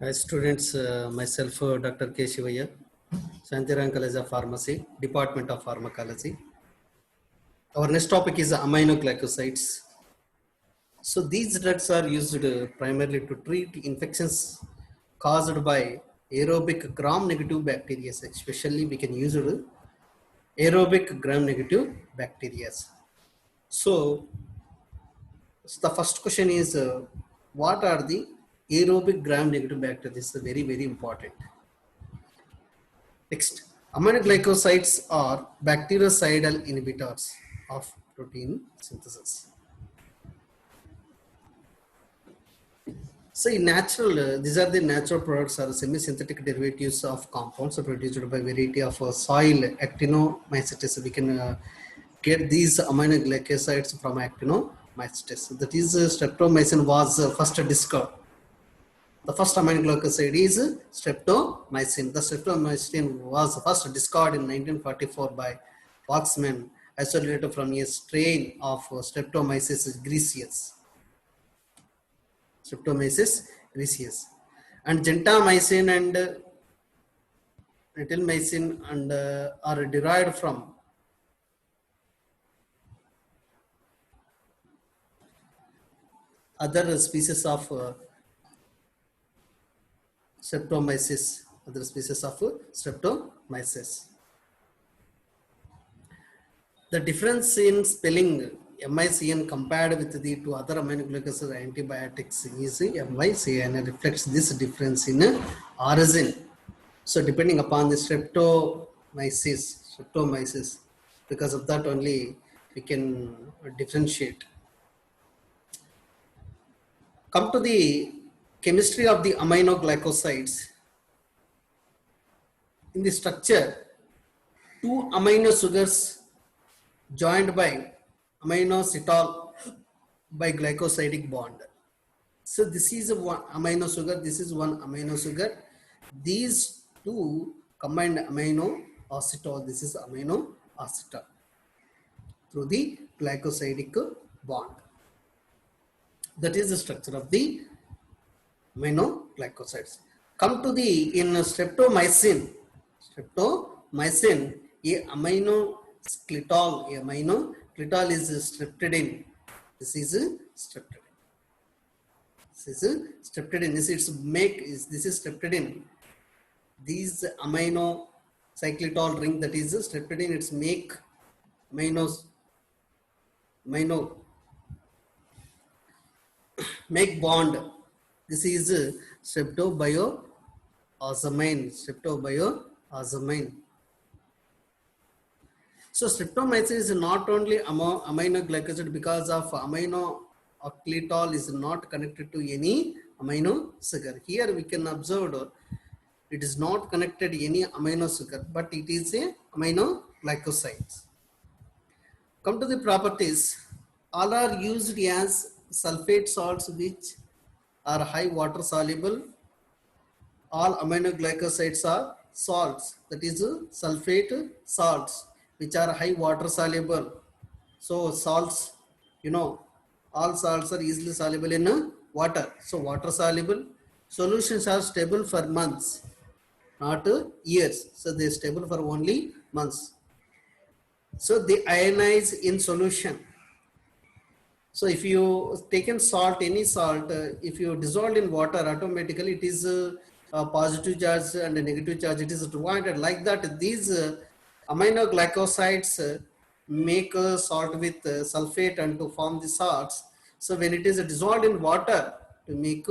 Hi students, myself Dr. K. Shivaya, Shantiram College of Pharmacy, Department of Pharmacology. Our next topic is aminoglycosides. So these drugs are used primarily to treat infections caused by aerobic gram-negative bacteria. Especially we can use aerobic gram-negative bacteria. So the first question is, what are the aerobic gram-negative bacteria? This is very important. Next, aminoglycosides are bactericidal inhibitors of protein synthesis. So, in natural, these are the natural products or semi-synthetic derivatives of compounds produced by variety of soil actinomycetes. We can get these aminoglycosides from actinomycetes. That is, streptomycin was first discovered. The first aminoglycoside is streptomycin. The streptomycin was first discovered in 1944 by Waxman, isolated from a strain of Streptomyces griseus. Streptomyces griseus. And gentamicin and retinoisin and are derived from other species of Streptomyces, other species of Streptomyces. The difference in spelling MICN compared with the two other aminoglycoside antibiotics is MICN reflects this difference in origin. So depending upon the streptomyces, because of that only we can differentiate. Come to the chemistry of the aminoglycosides. In the structure, two amino sugars joined by aminoacetal by glycosidic bond. So this is one amino sugar, this is one amino sugar. These two combined amino acetal, this is amino acetal through the glycosidic bond. That is the structure of the aminoglycosides. Come to the in streptomycin, a aminoglycol is streptidin. This is streptidin. This is streptidin. This is streptidin. These amino cyclitol ring, that is streptidin, it's make make bond. This is streptobioazamine. So streptomycin is not only aminoglycoside because of aminoglycol is not connected to any amino sugar. Here we can observe it is not connected to any amino sugar, but it is a aminoglycoside. Come to the properties. All are used as sulfate salts which are high water soluble. All aminoglycosides are salts, that is sulfate salts which are high water soluble. So salts, all salts are easily soluble in water. So water soluble. Solutions are stable for months, not years. So they are stable for only months. So they ionize in solution. So if you taken salt, any salt, if you dissolve in water, automatically it is a positive charge and a negative charge. It is divided like that. These aminoglycosides make salt with sulfate and to form the salts. So when it is dissolved in water to make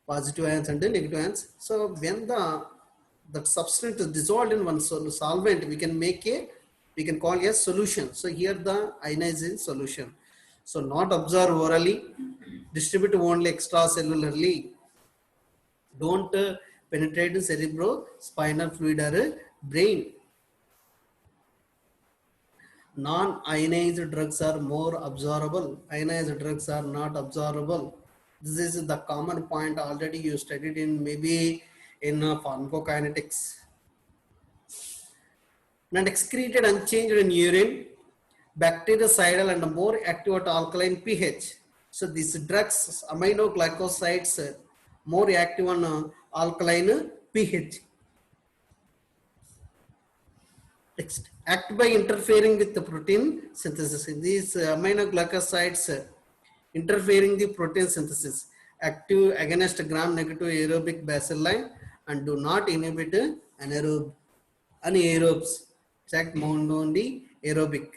positive ions and negative ions. So when that substance is dissolved in one solvent, we can call a solution. So here the ionizing solution. So not absorb orally, distribute only extracellularly. Don't penetrate cerebrospinal fluid or brain. Non-ionized drugs are more absorbable. Ionized drugs are not absorbable. This is the common point already you studied in maybe in pharmacokinetics. And excreted unchanged in urine, bactericidal and more active at alkaline pH. So these drugs, aminoglycosides, more active on alkaline pH. Next, act by interfering with the protein synthesis. These aminoglycosides interfering the protein synthesis, active against gram-negative aerobic bacilli and do not inhibit anaerobes. Check only aerobic.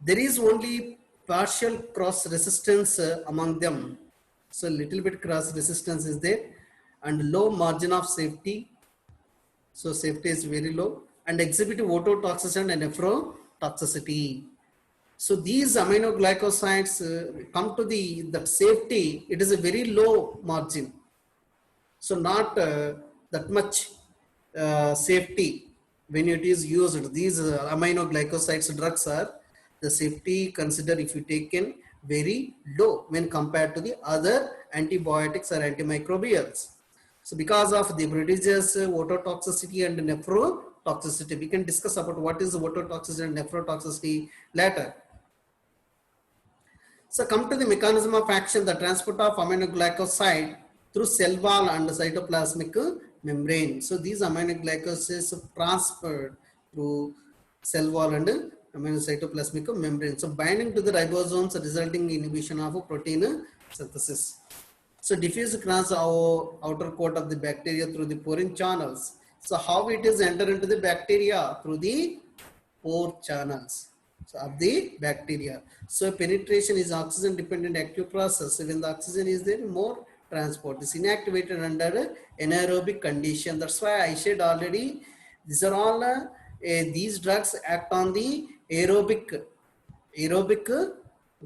There is only partial cross resistance among them. So little bit cross resistance is there and low margin of safety. So safety is very low and exhibit ototoxicity and nephrotoxicity. So these aminoglycosides come to the safety, it is a very low margin. So not that much safety when it is used. These aminoglycosides drugs are the safety considered if you taken very low when compared to the other antibiotics or antimicrobials. So because of the prodigious ototoxicity and nephrotoxicity, we can discuss about what is ototoxicity and nephrotoxicity later. So come to the mechanism of action, the transport of aminoglycoside through cell wall and cytoplasmic membrane. So these aminoglycosides transferred through cell wall and cytoplasmic membrane. So binding to the ribosomes resulting in inhibition of protein synthesis. So diffuse across our outer coat of the bacteria through the porin channels. So how it is enter into the bacteria? Through the pore channels of the bacteria. So penetration is oxygen dependent active process. When the oxygen is there, more transport is inactivated under anaerobic condition. That's why I said already, these are all these drugs act on the aerobic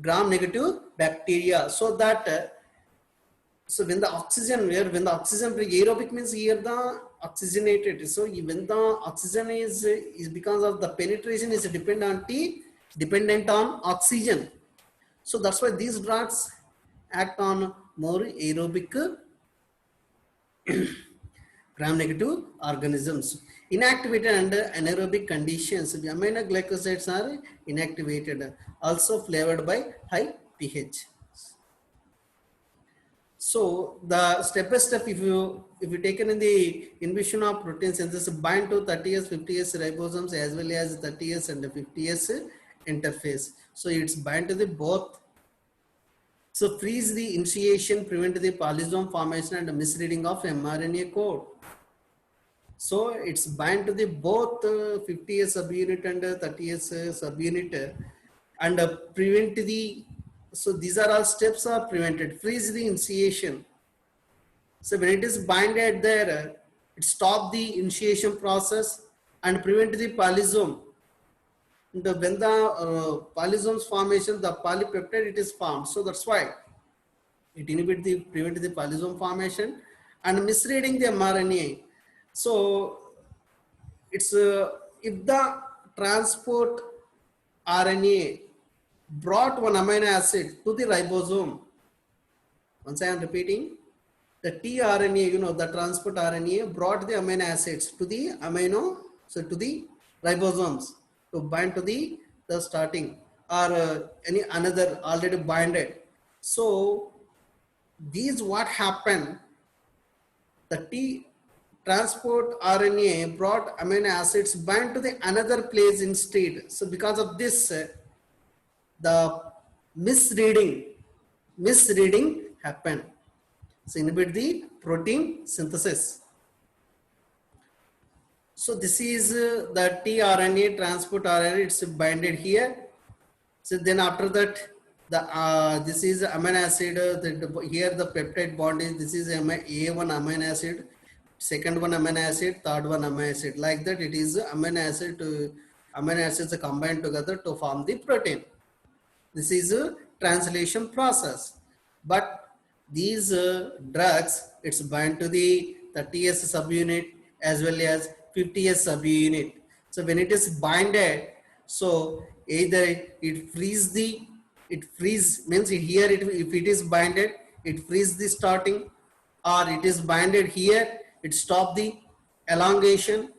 gram negative bacteria, so that so when the oxygen aerobic means here the oxygenated. So when the oxygen is because of the penetration is dependent on oxygen. So that's why these drugs act on more aerobic gram-negative organisms. Inactivated under anaerobic conditions, the aminoglycosides are inactivated, also flavored by high pH. So the step by step, if you taken in the inhibition of protein synthesis, bind to 30S, 50S ribosomes as well as 30S and 50S interface. So it's bind to the both. So freeze the initiation, prevent the polysome formation and misreading of mRNA code. So it's bind to the both 50S subunit and 30S subunit and prevent the. So these are all steps are prevented. Freeze the initiation. So when it is binded there, it stop the initiation process and prevent the polysome. When the polysomes formation, the polypeptide it is formed. So that's why it prevent the polysome formation and misreading the mRNA. So it's if the transport RNA brought one amino acid to the ribosome. Once I am repeating, the tRNA, the transport RNA brought the amino acids to the to the ribosomes to bind to the starting or any another already binded. So these what happened, the transport RNA brought amino acids bind to the another place instead. So because of this, the misreading happened. So inhibit the protein synthesis. So this is the tRNA transport RNA, it's binded here. So then after that, the this is amino acid. Here the peptide bond is, this is A1 amino acid, second one amino acid, third one amino acid. Like that, it is amino acids combined together to form the protein. This is a translation process. But these drugs, it's bind to the 30S subunit as well as 50S subunit. So when it is binded, so either it freeze means here if it is binded, it freeze the starting, or it is binded here, it stop the elongation,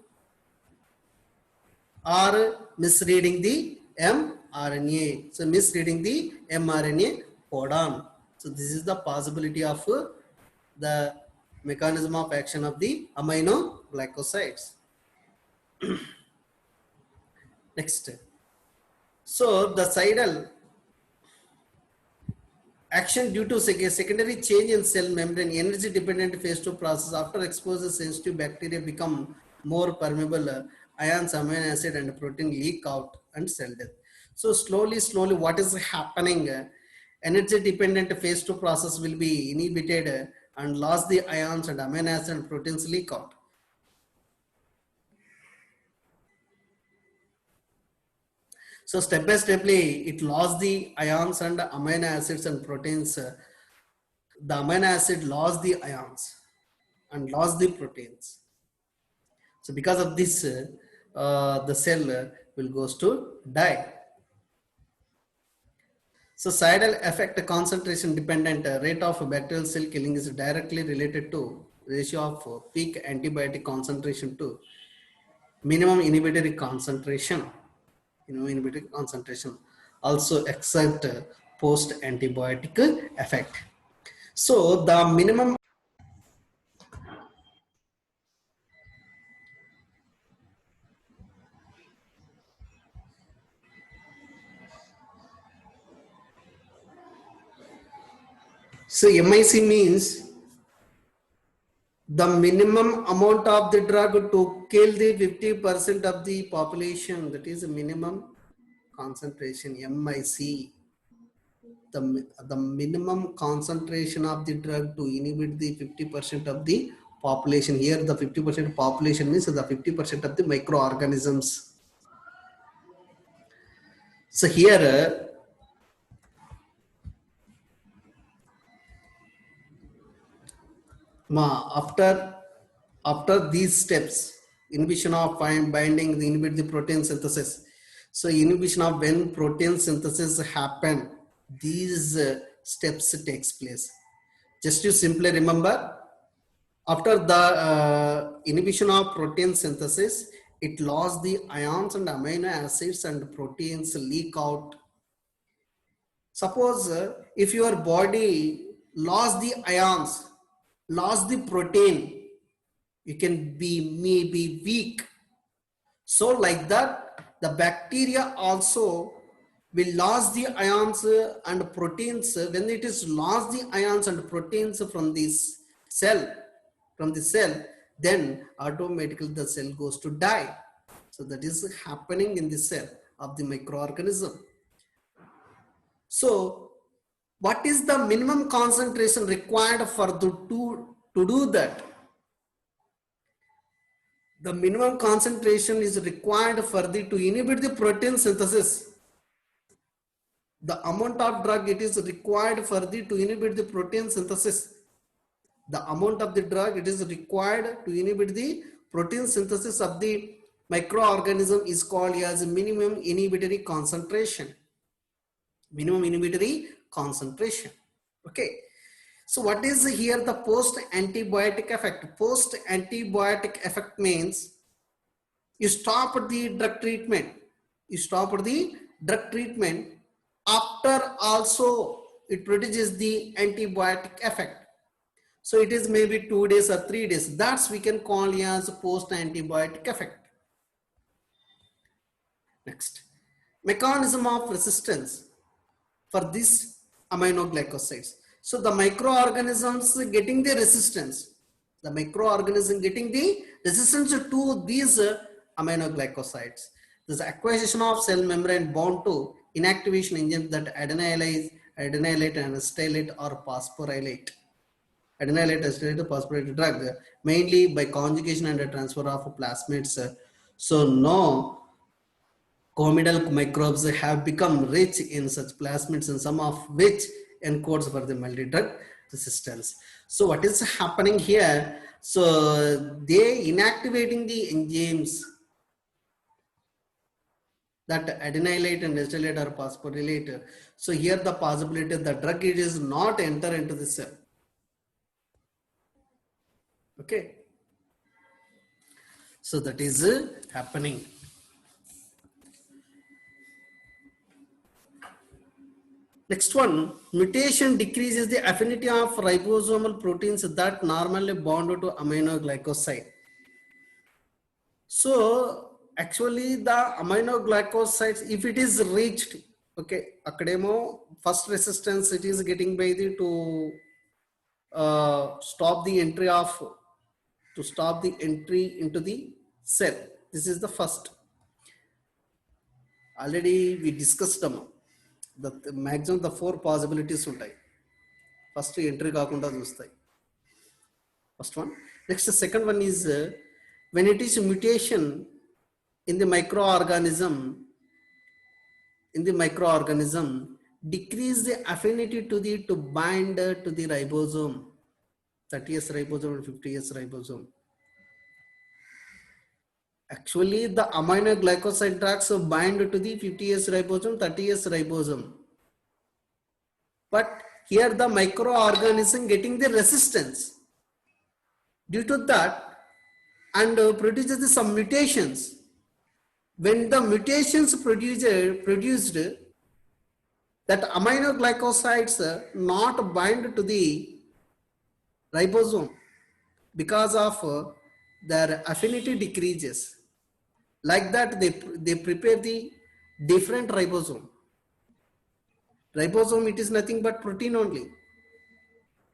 or misreading the mRNA. So misreading the mRNA codon. So this is the possibility of the mechanism of action of the aminoglycosides. Next. So the cidal action due to secondary change in cell membrane, energy dependent phase 2 process. After exposure, sensitive bacteria become more permeable. Ions, amino acid and protein leak out and cell death. So slowly what is happening? Energy dependent phase 2 process will be inhibited and lost the ions and amino acid and proteins leak out. So step by steply, it lost the ions and amino acids and proteins. The amino acid lost the ions and lost the proteins. So because of this, the cell will goes to die. So cidal affect concentration dependent rate of bacterial cell killing is directly related to ratio of peak antibiotic concentration to minimum inhibitory concentration. Inhibitory concentration also exert post antibiotic effect. So the minimum. So MIC means the minimum amount of the drug to kill the 50% of the population. That is the minimum concentration, MIC. The minimum concentration of the drug to inhibit the 50% of the population. Here the 50% population means the 50% of the microorganisms. So here after these steps, inhibition of binding, inhibit the protein synthesis. So inhibition of when protein synthesis happen, these steps takes place. Just to simply remember, after the inhibition of protein synthesis, it lost the ions and amino acids and proteins leak out. Suppose if your body lost the ions, lost the protein, you can be maybe weak. So like that, the bacteria also will lose the ions and proteins. When it is lost the ions and proteins from this cell, then automatically the cell goes to die. So that is happening in the cell of the microorganism. So what is the minimum concentration required for to do that? The minimum concentration is required for to inhibit the protein synthesis. The amount of drug it is required for to inhibit the protein synthesis. The amount of the drug it is required to inhibit the protein synthesis of the microorganism is called as minimum inhibitory concentration. Minimum inhibitory concentration. Okay. So what is here the post-antibiotic effect? Post-antibiotic effect means you stop the drug treatment. You stop the drug treatment. After also it produces the antibiotic effect. So it is maybe 2 days or 3 days. That's we can call as post-antibiotic effect. Next, mechanism of resistance for these aminoglycosides. So the microorganisms getting the resistance. The microorganism getting the resistance to these aminoglycosides. This acquisition of cell membrane bound to inactivation enzymes that adenylate and acetylate or phosphorylate. Adenylate, acetylate, phosphorylate drug mainly by conjugation and transfer of plasmids. So no comedal microbes have become rich in such plasmids and some of which encodes for the multi-drug resistance. So what is happening here? So they inactivating the enzymes that adenylate and acetylate or phosphorylate. So here the possibility the drug it is not enter into the cell. Okay. So that is happening. Next one, mutation decreases the affinity of ribosomal proteins that normally bond to aminoglycoside. So actually the aminoglycosides, if it is reached, okay, akademo first resistance it is getting by the to stop the entry of into the cell. This is the first. Already we discussed them. The maximum the four possibilities ఉంటాయి. First entry కాకుండా చూస్తాయి. First one. Next, the second one is when it is mutation in the microorganism, decrease the affinity to bind to the ribosome, 30S ribosome and 50S ribosome. Actually, the aminoglycoside drugs bind to the 50S ribosome, 30S ribosome. But here the microorganism getting the resistance. Due to that, and produces some mutations. When the mutations produced that aminoglycosides not bind to the ribosome because of their affinity decreases. Like that, they prepare the different ribosome. Ribosome, it is nothing but protein only.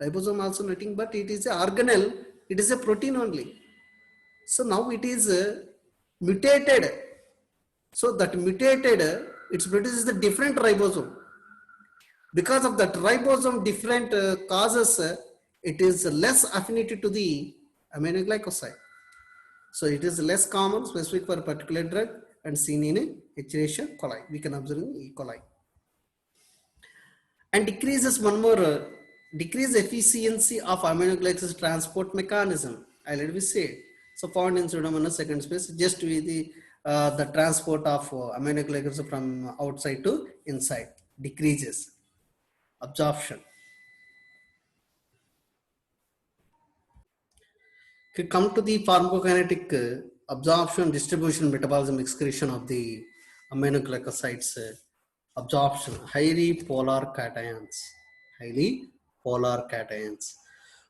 Ribosome also nothing but it is a organelle, it is a protein only. So now it is mutated. So that mutated, it produces the different ribosome. Because of that ribosome different causes, it is less affinity to the aminoglycoside. So it is less common, specific for a particular drug and seen in Escherichia coli. We can observe in E. coli. And decreases one more, decrease efficiency of aminoglycoside transport mechanism. I let me say. So found in Pseudomonas second space, just with the transport of aminoglycoside from outside to inside decreases. Absorption. Come to the pharmacokinetic absorption, distribution, metabolism, excretion of the aminoglycosides. Absorption, highly polar cations.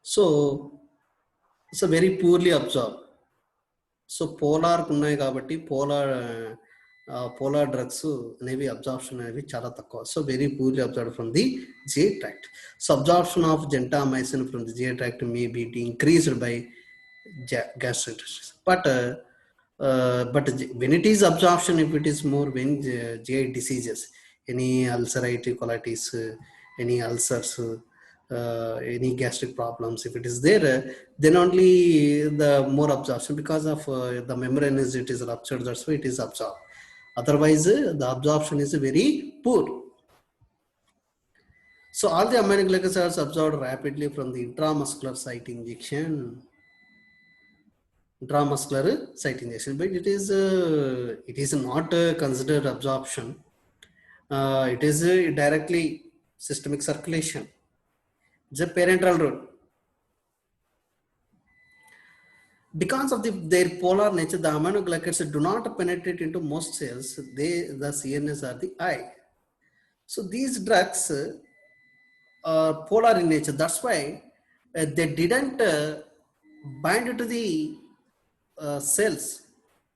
So it's a very poorly absorbed. So polar kunnai kabatti polar drugs అనేవి absorption అనేవి చాలా తక్కువ. So very poorly absorbed from the GI tract. So absorption of gentamicin from the GI tract may be increased by gastroenteritis. But when it is absorption, if it is more when GI diseases, any ulcerative colitis, any ulcers, any gastric problems, if it is there, then only the more absorption, because of the membrane is it is ruptured, that's why it is absorbed. Otherwise, the absorption is very poor. So all the aminoglycosides are absorbed rapidly from the intramuscular site injection. Intramuscular site injection, but it is not considered absorption. It is directly systemic circulation. It's a parenteral route. Because of their polar nature, the aminoglycosides do not penetrate into most cells. The CNS are the eye. So these drugs are polar in nature. That's why they didn't bind to the cells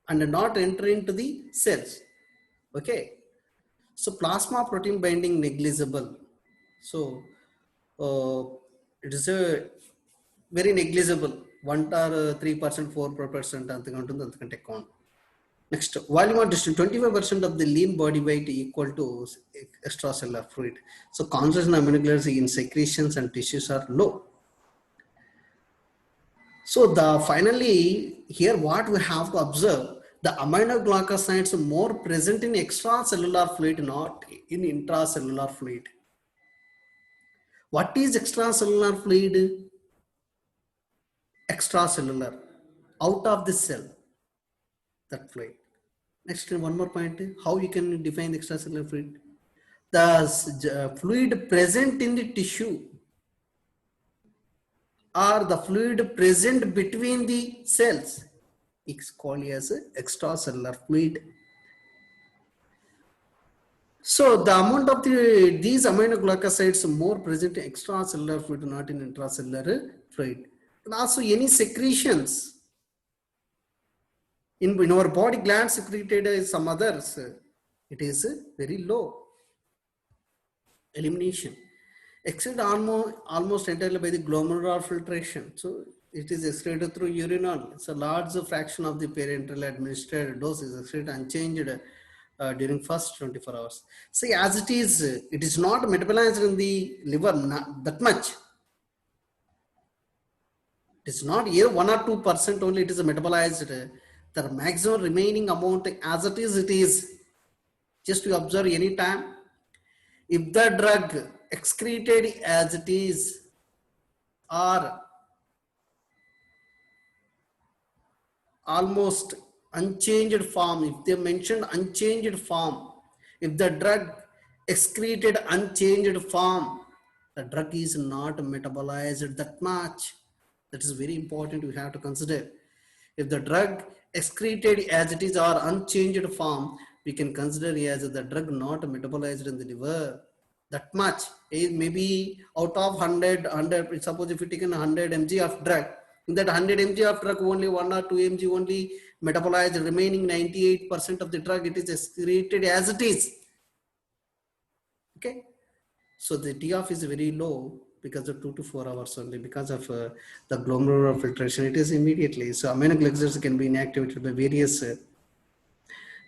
and not enter into the cells. Okay. So plasma protein binding negligible. So it is a very negligible, 1 or 3%, 4% అంతగా ఉంటుంది, అంతకంటే ఎక్కువ. Next, volume of distribution, 25% of the lean body weight equal to extracellular fluid. So concentration of aminoglycosides in secretions and tissues are low. So finally here what we have to observe, the aminoglycosides are more present in extracellular fluid, not in intracellular fluid. What is extracellular fluid? Extracellular, out of the cell, that fluid. Next, one more point, how you can define the extracellular fluid? The fluid present in the tissue or the fluid present between the cells is called as extracellular fluid. So the amount of these aminoglycosides more present in extracellular fluid, not in intracellular fluid. And also any secretions in our body glands secreted some others, it is very low elimination. Except almost entirely by the glomerular filtration. So it is excreted through urinal. It's a large fraction of the parenteral administered dose is excreted unchanged during first 24 hours. See, as it is not metabolized in the liver not that much. It is not here 1 or 2% only. It is metabolized. The maximum remaining amount as it is just to observe any time. If the drug excreted as it is or almost unchanged form, if they mentioned unchanged form, if the drug excreted unchanged form, the drug is not metabolized that much. That is very important, we have to consider. If the drug excreted as it is or unchanged form, we can consider as the drug not metabolized in the liver that much. Maybe out of 100, suppose if you take 100 mg of drug, in that 100 mg of drug only 1 or 2 mg only metabolized, remaining 98% of the drug it is excreted as it is. Okay, so the T-off is very low because of 2 to 4 hours only, because of the glomerular filtration, it is immediately. So aminoglycosides can be inactivated by various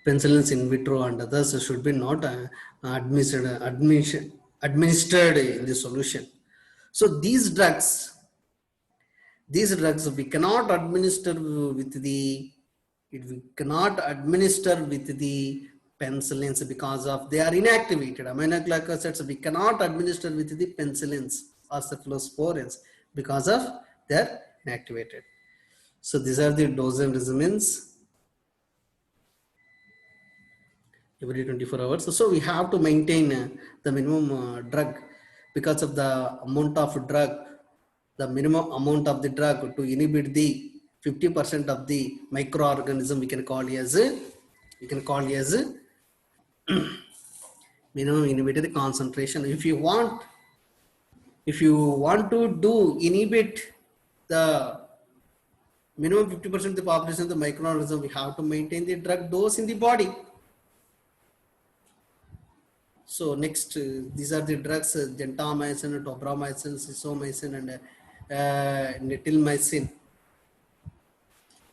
penicillins in vitro and others should be not administered in the solution. So these drugs we cannot administer with the penicillins because of they are inactivated. Aminoglycosides we cannot administer with the penicillins or cephalosporins because of they are inactivated. So these are the dosage regimens every 24 hours. So we have to maintain the minimum drug because of the amount of drug, the minimum amount of the drug to inhibit the 50% of the microorganism we can call as minimum inhibited concentration. If you want to do inhibit the minimum 50% of the population of the microorganism, we have to maintain the drug dose in the body. So next, these are the drugs: gentamicin, tobramycin, cizomycin, and netilmycin.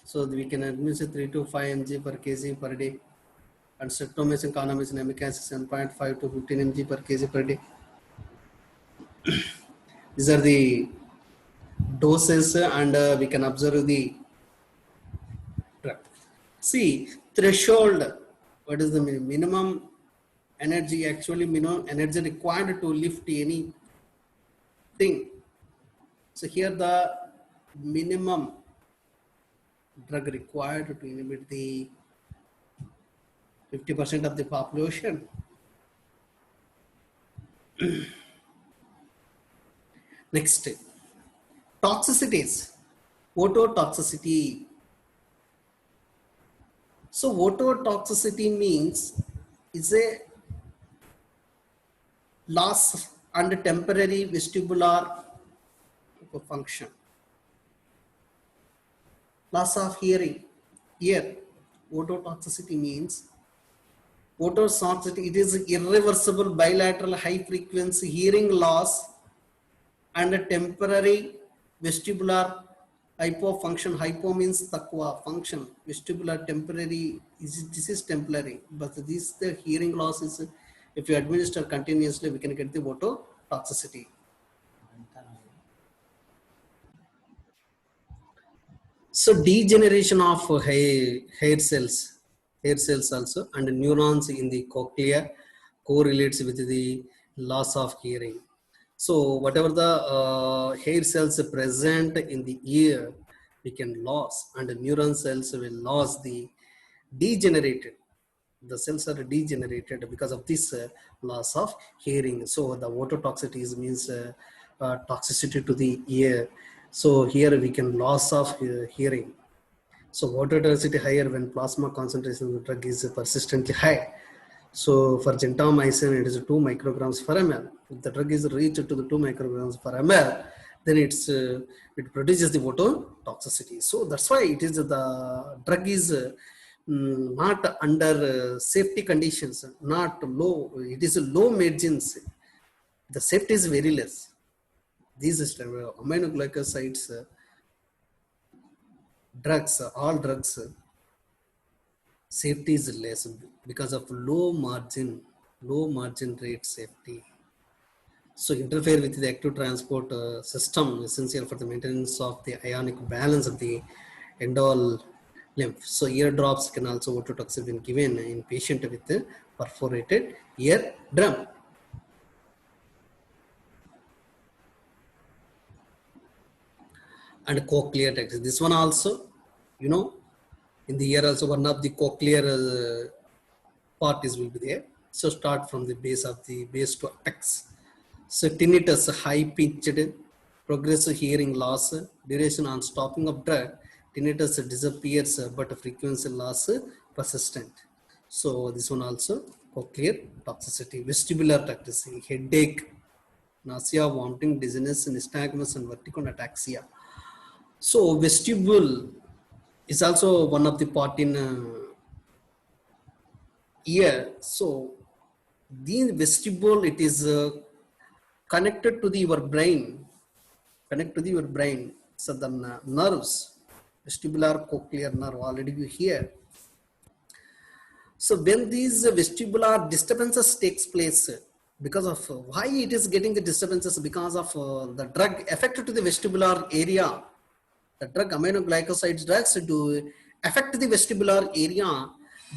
So we can administer 3 to 5 mg per kg per day, and streptomycin, kanamycin, amikacin 7.5 to 15 mg per kg per day. These are the doses, and we can observe the drug. See, threshold. What is the minimum energy? Actually, minimum energy required to lift anything. So here the minimum drug required to inhibit the 50% of the population. Next, toxicities. Ototoxicity. So ototoxicity means is a loss and temporary vestibular function. Loss of hearing. Here, ototoxicity means ototoxicity. It is irreversible bilateral high frequency hearing loss and a temporary vestibular hypofunction. Hypo means takwa, function. Vestibular temporary. This is temporary, but this the hearing loss is. If you administer continuously, we can get the ototoxicity. So degeneration of hair cells also, and neurons in the cochlea correlates with the loss of hearing. So whatever the hair cells present in the ear, we can lose, and the neuron cells will lose the degenerated. The cells are degenerated because of this loss of hearing. So the ototoxicity means toxicity to the ear. So here we can loss of hearing. So ototoxicity higher when plasma concentration of the drug is persistently high. So for gentamicin, it is 2 micrograms per ml. If the drug is reached to the 2 micrograms per ml, then it produces the phototoxicity. So that's why it is the drug is not under safety conditions, not low. It is low margins. The safety is very less. These aminoglycosides, drugs, all drugs, safety is less because of low margin rate safety. So interfere with the active transport system essential for the maintenance of the ionic balance of the endol lymph. So ear drops can also ototoxic when given in patient with perforated ear drum. And cochlear texture. This one also, you know, in the ear also one of the cochlear part is will be there. So start from the base to apex. So tinnitus, high pitched, progressive hearing loss, duration on stopping of drug, tinnitus disappears, but frequency loss persistent. So this one also cochlear toxicity, vestibular toxicity, headache, nausea, vomiting, dizziness, nystagmus, and vertigo and ataxia. So vestibule is also one of the part in ear. So the vestibule, it is connected to the your brain, your brain. So the nerves, vestibular cochlear nerve, already you hear. So when these vestibular disturbances takes place, because of why it is getting the disturbances, because of the drug affected to the vestibular area, the drug aminoglycosides drugs to affect the vestibular area,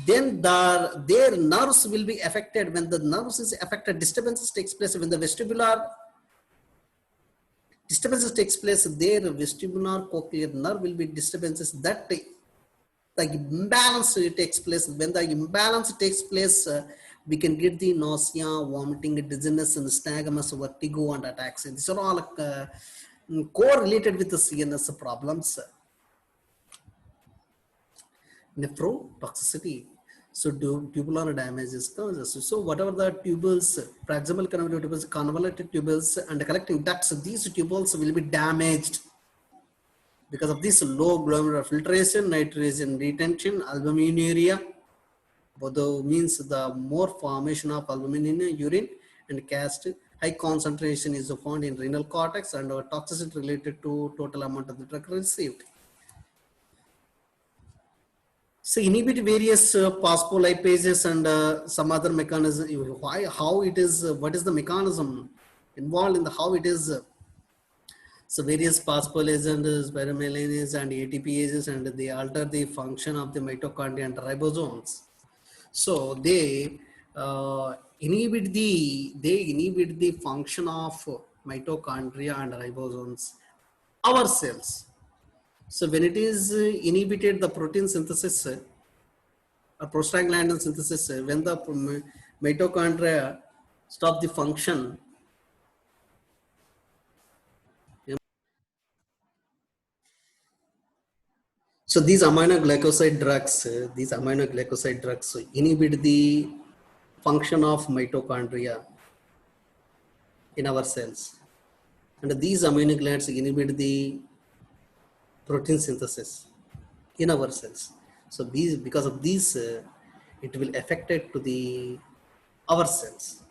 then their nerves will be affected. When the nerves is affected, disturbances takes place. When the vestibular disturbances takes place, their vestibular cochlear nerve will be disturbances. That the imbalance takes place. When the imbalance takes place, we can get the nausea, vomiting, dizziness, and nystagmus, vertigo, and attacks. These are all correlated with the CNS problems. Nephrotoxicity. So tubular damages causes. So whatever the tubules, proximal convoluted tubules, convoluted tubules, and collecting ducts, these tubules will be damaged because of this low glomerular filtration, nitrogen retention, albuminuria. Both means the more formation of albumin in urine and cast. High concentration is found in renal cortex and toxicity related to total amount of the drug received. So inhibit various phospholipases and some other mechanism. Why, how it is, what is the mechanism involved in the how it is. So various phospholipases, pyromelanes, and ATPases, and they alter the function of the mitochondria and ribosomes. So they inhibit the function of mitochondria and ribosomes, our cells. So when it is inhibited the protein synthesis or prostaglandin synthesis, when the mitochondria stop the function, so these aminoglycoside drugs inhibit the function of mitochondria in our cells, and these amino glands inhibit the protein synthesis in our cells. So these, because of these, it will affect it to the our cells.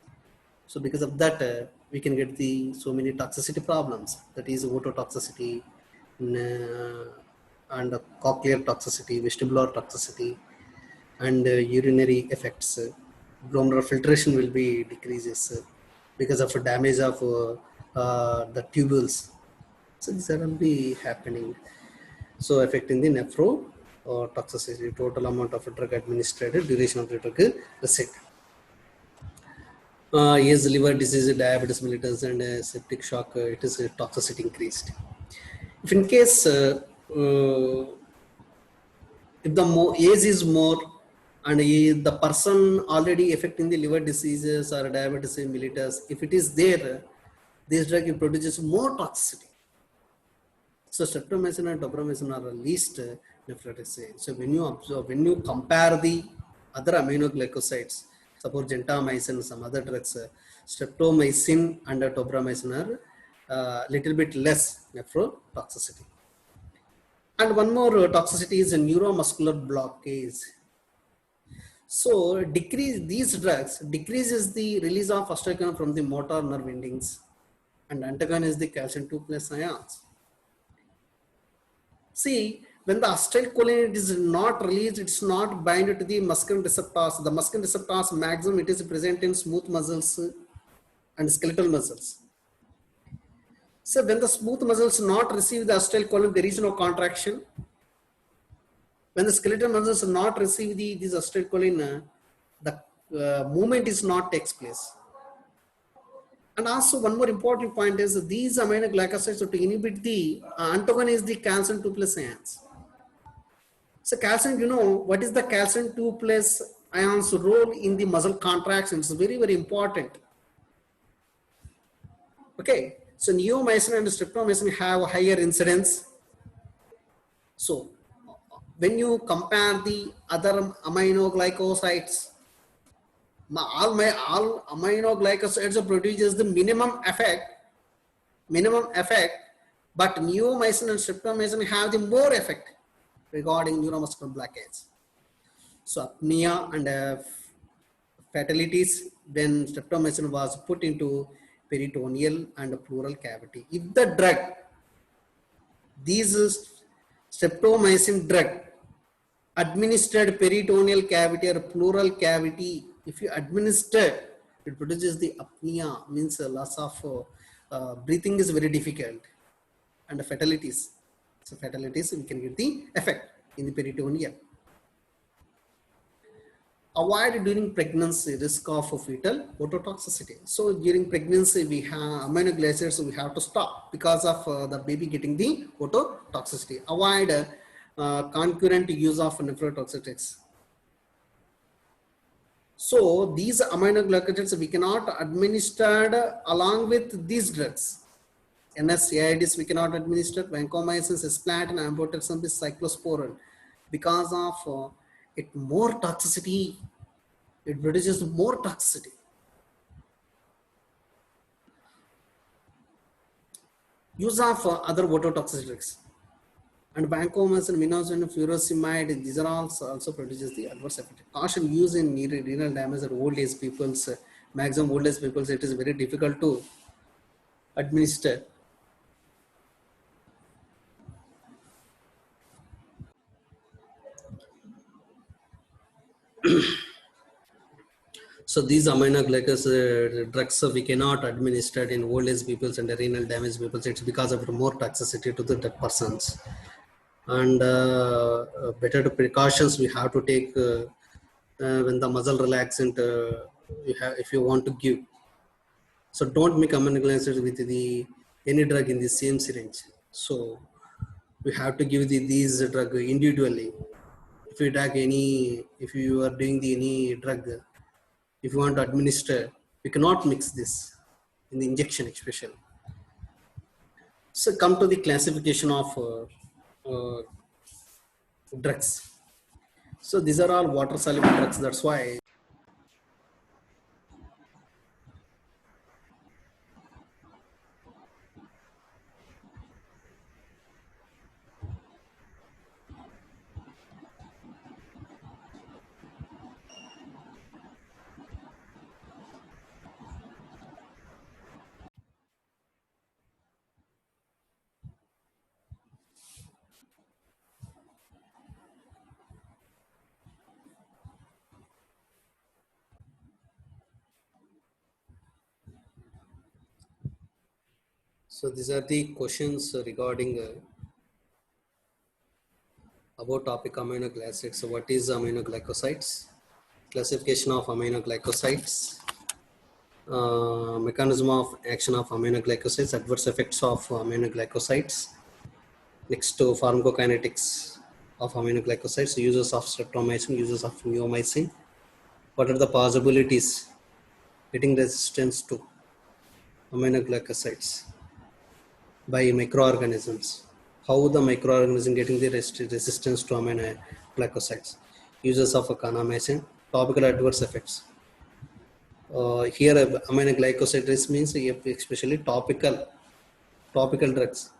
So because of that, we can get the so many toxicity problems. That is ototoxicity, and cochlear toxicity, vestibular toxicity, and urinary effects. Glomerular filtration will be decreases because of damage of the tubules. So these are will be happening. So affecting the nephro or toxicity, total amount of drug administered, duration of the drug receipt. Yes, liver disease, diabetes mellitus, and septic shock, it is toxicity increased. If in case, if the age is more, and the person already affecting the liver diseases or diabetes mellitus, if it is there, this drug produces more toxicity. So streptomycin and tobramycin are the least nephrotic. So when you observe, when you compare the other aminoglycosides, Suppose gentamicin, some other drugs, streptomycin and tobramycin are little bit less nephrotoxicity. And one more toxicity is a neuromuscular blockage. So decrease these drugs decreases the release of acetylcholine from the motor nerve endings and antagonize the calcium 2 plus ions. See, when the acetylcholine is not released, it's not bind to the muscarinic receptors. The muscarinic receptors maximum it is present in smooth muscles and skeletal muscles. So when the smooth muscles not receive the acetylcholine, there is no contraction. When the skeletal muscles not receive this acetylcholine, the movement is not takes place. And also one more important point is these aminoglycosides to inhibit the antagonize the calcium 2 plus ions. So calcium, you know, what is the calcium 2 plus ions role in the muscle contraction? It's very, very important. Okay, so neomycin and streptomycin have higher incidence. So when you compare the other aminoglycosides, all aminoglycosides produces the minimum effect, but neomycin and streptomycin have the more effect regarding neuromuscular blockage. So apnea and fatalities when streptomycin was put into peritoneal and pleural cavity. If the drug, these streptomycin drug administered peritoneal cavity or pleural cavity, if you administer, it produces the apnea, means a loss of breathing is very difficult, and fatalities. So fatalities, we can get the effect in the peritoneal. Avoid during pregnancy risk of fetal ototoxicity. So during pregnancy, we have aminoglycosides, we have to stop because of the baby getting the ototoxicity. Avoid concurrent use of nephrotoxics. So these aminoglycosides we cannot administer along with these drugs. NSAIDs we cannot administer, vancomycin, cisplatin, amphotericin, cyclosporin, because of it more toxicity. It produces more toxicity. Use of other ototoxic drugs. And vancomycin, minocin, furosemide, these are also produces the adverse effect. Caution use in renal damage or old age people's, maximum old age people's, it is very difficult to administer. So these aminoglycoside drugs we cannot administer in old age peoples and renal damage peoples. It's because of more toxicity to the dead persons. And better precautions we have to take when the muscle relaxant if you want to give. So don't make aminoglycosides with any drug in the same syringe. So we have to give these drug individually. If you are doing any drug, if you want to administer, you cannot mix this in the injection especially. So come to the classification of drugs. So these are all water soluble drugs. That's why so these are the questions regarding about topic aminoglycosides. So what is aminoglycosides? Classification of aminoglycosides, mechanism of action of aminoglycosides, adverse effects of aminoglycosides. Next to pharmacokinetics of aminoglycosides, uses of streptomycin, uses of neomycin. What are the possibilities getting resistance to aminoglycosides by microorganisms? How the microorganism getting the resistance to aminoglycosides? Uses of kanamycin, topical adverse effects. Here aminoglycosides means especially topical drugs.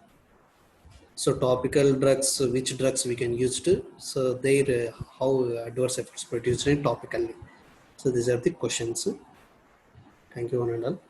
So topical drugs, which drugs we can use to, so their how adverse effects produced in topically. So these are the questions. Thank you, one and all.